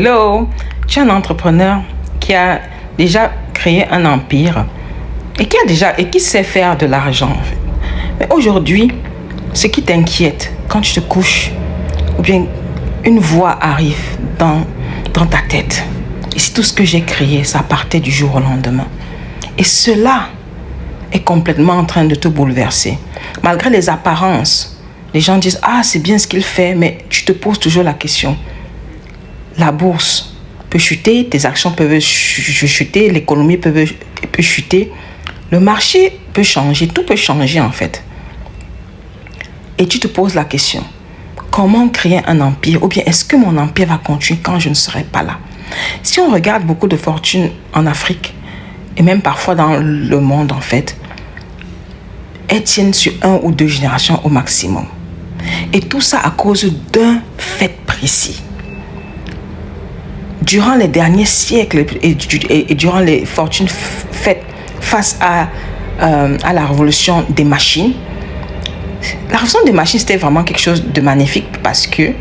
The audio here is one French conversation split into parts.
Hello, tu es un entrepreneur qui a déjà créé un empire et qui sait faire de l'argent en fait. Mais aujourd'hui, ce qui t'inquiète quand tu te couches, ou bien une voix arrive dans ta tête. Et c'est tout ce que j'ai créé, ça partait du jour au lendemain. Et cela est complètement en train de te bouleverser. Malgré les apparences, les gens disent « Ah, c'est bien ce qu'il fait », mais tu te poses toujours la question. La bourse peut chuter, tes actions peuvent chuter, l'économie peut chuter, le marché peut changer, tout peut changer en fait. Et tu te poses la question, comment créer un empire? Ou bien est-ce que mon empire va continuer quand je ne serai pas là? Si on regarde beaucoup de fortunes en Afrique, et même parfois dans le monde en fait, elles tiennent sur 1 ou 2 générations au maximum. Et tout ça à cause d'un fait précis. Durant les derniers siècles et durant les fortunes faites face à la révolution des machines, la révolution des machines, c'était vraiment quelque chose de magnifique parce que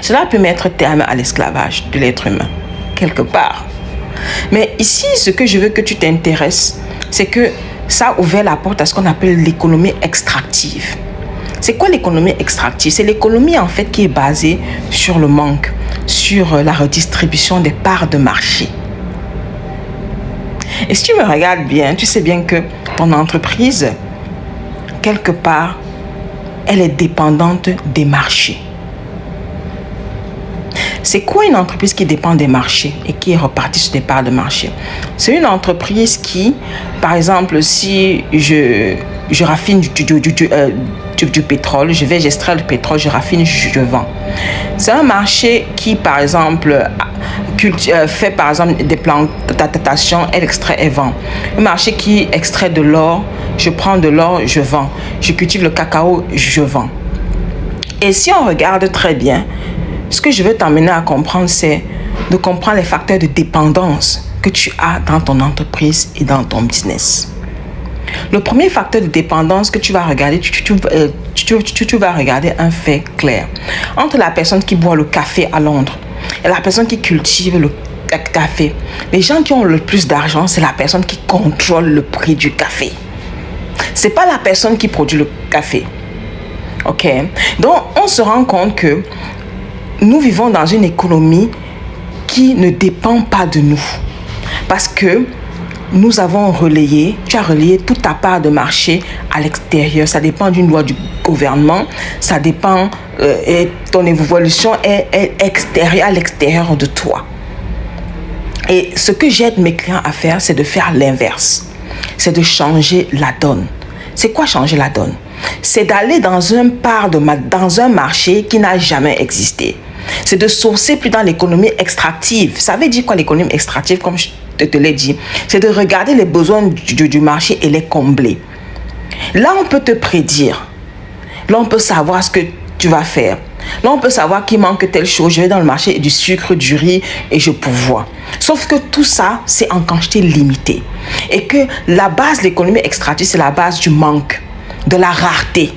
cela peut mettre terme à l'esclavage de l'être humain, quelque part. Mais ici, ce que je veux que tu t'intéresses, c'est que ça a ouvert la porte à ce qu'on appelle l'économie extractive. C'est quoi l'économie extractive? C'est l'économie en fait qui est basée sur le manque, sur la redistribution des parts de marché. Et si tu me regardes bien, tu sais bien que ton entreprise, quelque part, elle est dépendante des marchés. C'est quoi une entreprise qui dépend des marchés et qui est repartie sur des parts de marché? C'est une entreprise qui, par exemple, si je raffine du pétrole, j'extrais le pétrole, je raffine, je vends. C'est un marché qui, par exemple, fait par exemple des plantations, elle extrait et vend. Un marché qui extrait de l'or, je prends de l'or, je vends. Je cultive le cacao, je vends. Et si on regarde très bien, ce que je veux t'amener à comprendre, c'est de comprendre les facteurs de dépendance que tu as dans ton entreprise et dans ton business. Le premier facteur de dépendance que tu vas regarder, tu vas regarder un fait clair. Entre la personne qui boit le café à Londres et la personne qui cultive le café, les gens qui ont le plus d'argent, c'est la personne qui contrôle le prix du café. C'est pas la personne qui produit le café. Ok? Donc, on se rend compte que nous vivons dans une économie qui ne dépend pas de nous. Parce que nous avons tu as relayé toute ta part de marché à l'extérieur. Ça dépend d'une loi du gouvernement. Ça dépend, et ton évolution est extérieure, à l'extérieur de toi. Et ce que j'aide mes clients à faire, c'est de faire l'inverse. C'est de changer la donne. C'est quoi changer la donne? C'est d'aller dans un marché qui n'a jamais existé. C'est de sourcer plus dans l'économie extractive. Ça veut dire quoi l'économie extractive, comme je te l'ai dit? C'est de regarder les besoins du marché et les combler. Là, on peut te prédire. Là, on peut savoir ce que tu vas faire. Là, on peut savoir qu'il manque telle chose. Je vais dans le marché du sucre, du riz et je pourvois. Sauf que tout ça, c'est en quantité limitée. Et que la base de l'économie extractive, c'est la base du manque, de la rareté.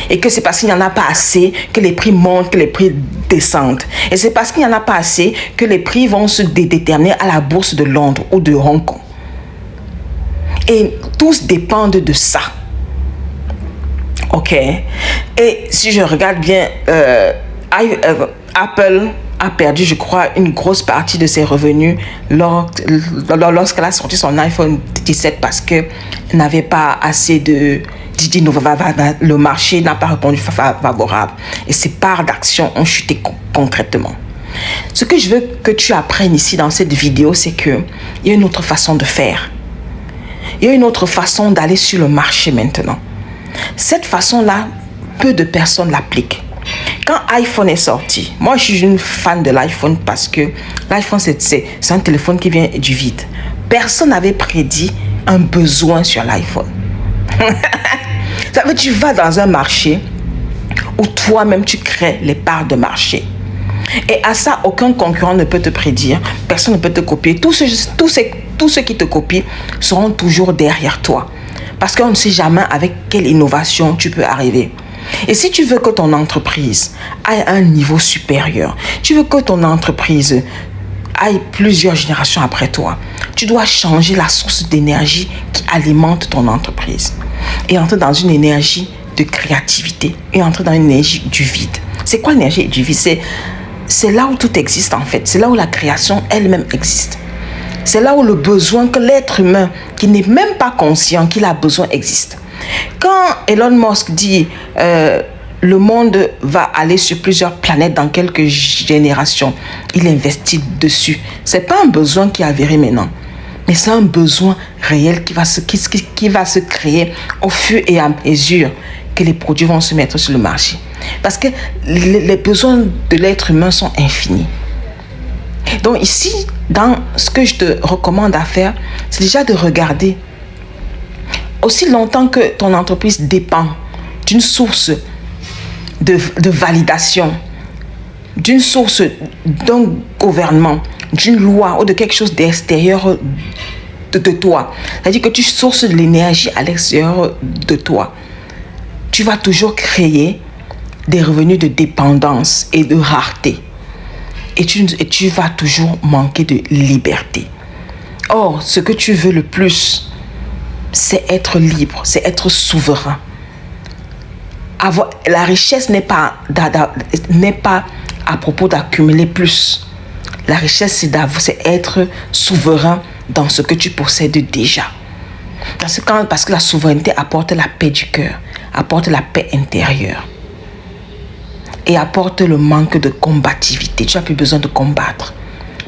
Et que c'est parce qu'il n'y en a pas assez que les prix montent, que les prix descendent. Et c'est parce qu'il n'y en a pas assez que les prix vont se déterminer à la bourse de Londres ou de Hong Kong. Et tous dépendent de ça. Ok? Et si je regarde bien, Apple a perdu, je crois, une grosse partie de ses revenus lorsqu'elle a sorti son iPhone 17 parce qu'elle n'avait pas assez de... Le marché n'a pas répondu favorable et ses parts d'action ont chuté concrètement. Ce que je veux que tu apprennes ici dans cette vidéo, c'est qu'il y a une autre façon de faire. Il y a une autre façon d'aller sur le marché maintenant. Cette façon-là, peu de personnes l'appliquent. Quand iPhone est sorti, moi je suis une fan de l'iPhone parce que l'iPhone c'est un téléphone qui vient du vide. Personne n'avait prédit un besoin sur l'iPhone. Ça veut dire que tu vas dans un marché où toi-même tu crées les parts de marché. Et à ça, aucun concurrent ne peut te prédire, personne ne peut te copier. Tous ceux qui te copient seront toujours derrière toi. Parce qu'on ne sait jamais avec quelle innovation tu peux arriver. Et si tu veux que ton entreprise aille à un niveau supérieur, tu veux que ton entreprise aille plusieurs générations après toi, tu dois changer la source d'énergie qui alimente ton entreprise et entrer dans une énergie de créativité et entrer dans une énergie du vide. C'est quoi l'énergie du vide? C'est là où tout existe en fait. C'est là où la création elle-même existe. C'est là où le besoin que l'être humain, qui n'est même pas conscient qu'il a besoin, existe. Quand Elon Musk dit le monde va aller sur plusieurs planètes dans quelques générations, il investit dessus. C'est pas un besoin qui est avéré maintenant, mais c'est un besoin réel qui va se créer au fur et à mesure que les produits vont se mettre sur le marché. Parce que les besoins de l'être humain sont infinis. Donc ici, dans ce que je te recommande à faire, c'est déjà de regarder aussi longtemps que ton entreprise dépend d'une source de validation, d'une source d'un gouvernement, d'une loi ou de quelque chose d'extérieur de toi. C'est-à-dire que tu sources de l'énergie à l'extérieur de toi. Tu vas toujours créer des revenus de dépendance et de rareté. Et tu vas toujours manquer de liberté. Or, ce que tu veux le plus, c'est être libre, c'est être souverain. La richesse n'est pas à propos d'accumuler plus. La richesse, c'est être souverain dans ce que tu possèdes déjà. Parce que la souveraineté apporte la paix du cœur, apporte la paix intérieure et apporte le manque de combativité. Tu n'as plus besoin de combattre.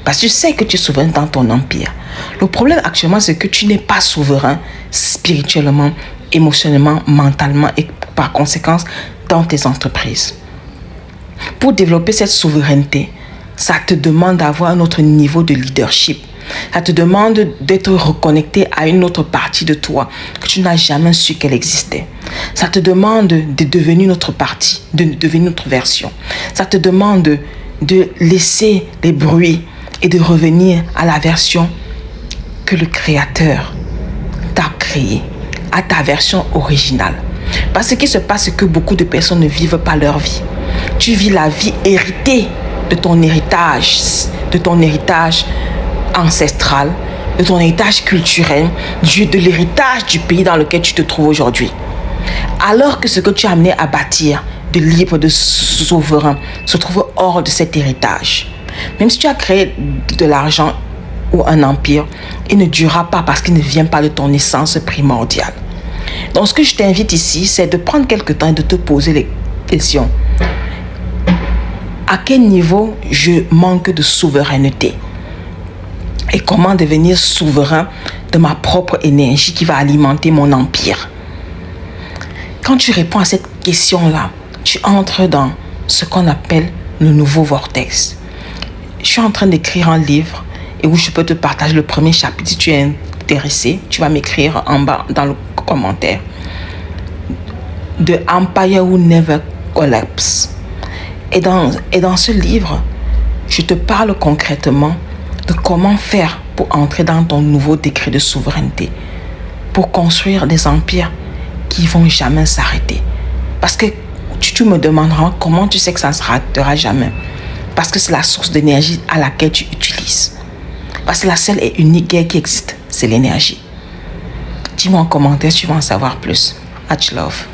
Parce que tu sais que tu es souverain dans ton empire. Le problème actuellement, c'est que tu n'es pas souverain spirituellement, émotionnellement, mentalement et par conséquence dans tes entreprises. Pour développer cette souveraineté, ça te demande d'avoir un autre niveau de leadership. Ça te demande d'être reconnecté à une autre partie de toi que tu n'as jamais su qu'elle existait. Ça te demande de devenir une autre partie, de devenir une autre version. Ça te demande de laisser les bruits et de revenir à la version que le Créateur t'a créée, à ta version originale. Parce que ce qui se passe, c'est que beaucoup de personnes ne vivent pas leur vie. Tu vis la vie héritée de ton héritage ancestral, de ton héritage culturel, de l'héritage du pays dans lequel tu te trouves aujourd'hui. Alors que ce que tu as amené à bâtir de libre, de souverain, se trouve hors de cet héritage. Même si tu as créé de l'argent ou un empire, il ne durera pas parce qu'il ne vient pas de ton essence primordiale. Donc ce que je t'invite ici, c'est de prendre quelques temps et de te poser les questions. À quel niveau je manque de souveraineté? Et comment devenir souverain de ma propre énergie qui va alimenter mon empire? Quand tu réponds à cette question-là, tu entres dans ce qu'on appelle le nouveau vortex. Je suis en train d'écrire un livre et où je peux te partager le premier chapitre. Si tu es intéressé, tu vas m'écrire en bas dans le commentaire. The Empire Will Never Collapse. Et dans ce livre, je te parle concrètement de comment faire pour entrer dans ton nouveau décret de souveraineté, pour construire des empires qui ne vont jamais s'arrêter. Parce que tu me demanderas comment tu sais que ça ne s'arrêtera jamais. Parce que c'est la source d'énergie à laquelle tu utilises. Parce que la seule et unique guerre qui existe, c'est l'énergie. Dis-moi en commentaire si tu veux en savoir plus. Much love.